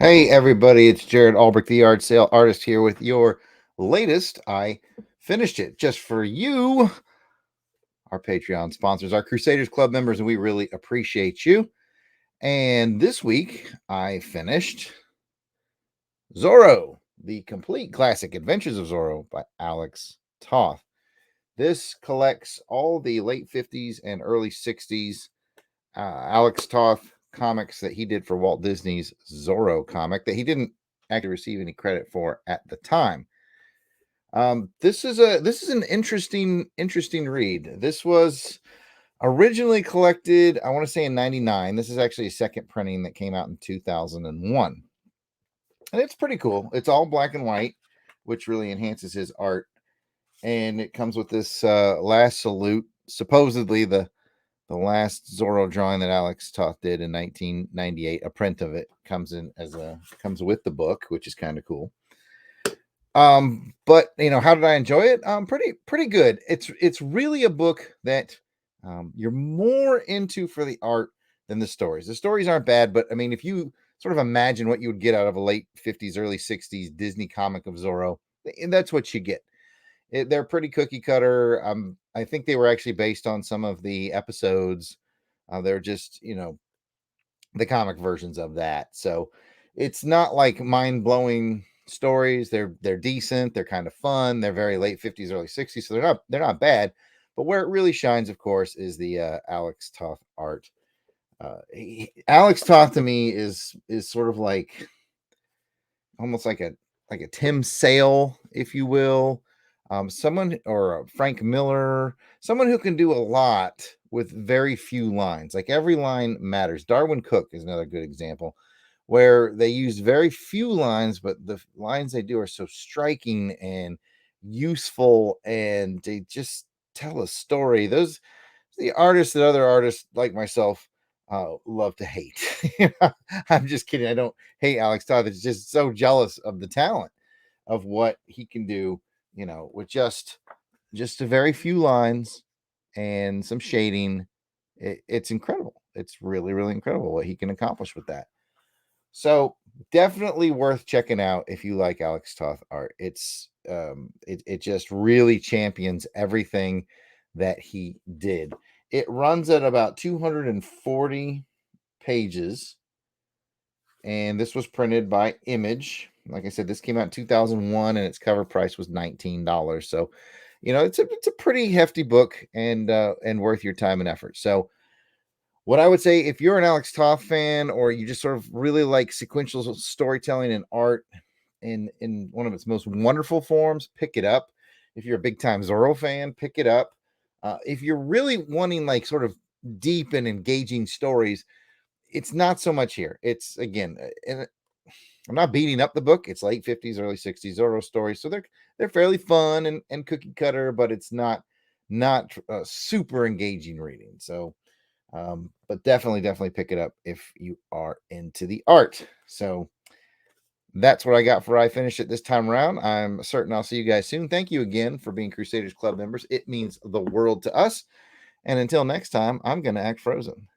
Hey everybody, it's Jared Albrecht, the art sale artist here with your latest. I finished it just for you, our Patreon sponsors, our Crusaders Club members, and we really appreciate you. And this week I finished Zorro, the complete classic Adventures of Zorro by Alex Toth. This collects all the late 50s and early 60s Alex Toth comics that he did for Walt Disney's Zorro comic that he didn't actually receive any credit for at the time. This is an interesting read. This was originally collected, I want to say in '99. This is actually a second printing that came out in 2001, and it's pretty cool. It's all black and white, which really enhances his art. And it comes with this last salute, supposedly the last Zorro drawing that Alex Toth did in 1998. A print of it comes with the book, which is kind of cool. But how did I enjoy it? Pretty good. It's really a book that you're more into for the art than the stories. The stories aren't bad, but I mean, if you sort of imagine what you would get out of a late 50s, early 60s Disney comic of Zorro, that's what you get. They're pretty cookie cutter. I think they were actually based on some of the episodes. They're just, the comic versions of that. So it's not like mind blowing stories. They're decent. They're kind of fun. They're very late 50s, early 60s. So they're not bad. But where it really shines, of course, is the Alex Toth art. Alex Toth to me is sort of like almost like a Tim Sale, if you will, someone or a Frank Miller, someone who can do a lot with very few lines. Like every line matters. Darwin Cook is another good example, where they use very few lines, but the lines they do are so striking and useful, and they just tell a story. Those the artists that other artists like myself love to hate. I'm just kidding. I don't hate Alex Todd. It's just so jealous of the talent of what he can do, with just a very few lines and some shading. It's incredible. It's really, really incredible what he can accomplish with that. So definitely worth checking out if you like Alex Toth art. It just really champions everything that he did. It runs at about 240 pages, and this was printed by Image. Like I said, this came out in 2001, and its cover price was $19. So, it's a pretty hefty book and worth your time and effort. So, what I would say, if you're an Alex Toth fan, or you just sort of really like sequential storytelling and art in one of its most wonderful forms, pick it up. If you're a big time Zorro fan, pick it up. If you're really wanting like sort of deep and engaging stories, it's not so much here. It's again, and I'm not beating up the book. It's late 50s, early 60s Zorro stories, so they're fairly fun and cookie cutter, but it's not super engaging reading. So but definitely pick it up if you are into the art. So that's what I got for I Finish It this time around. I'm certain I'll see you guys soon. Thank you again for being Crusaders Club members. It means the world to us. And until next time, I'm going to act frozen.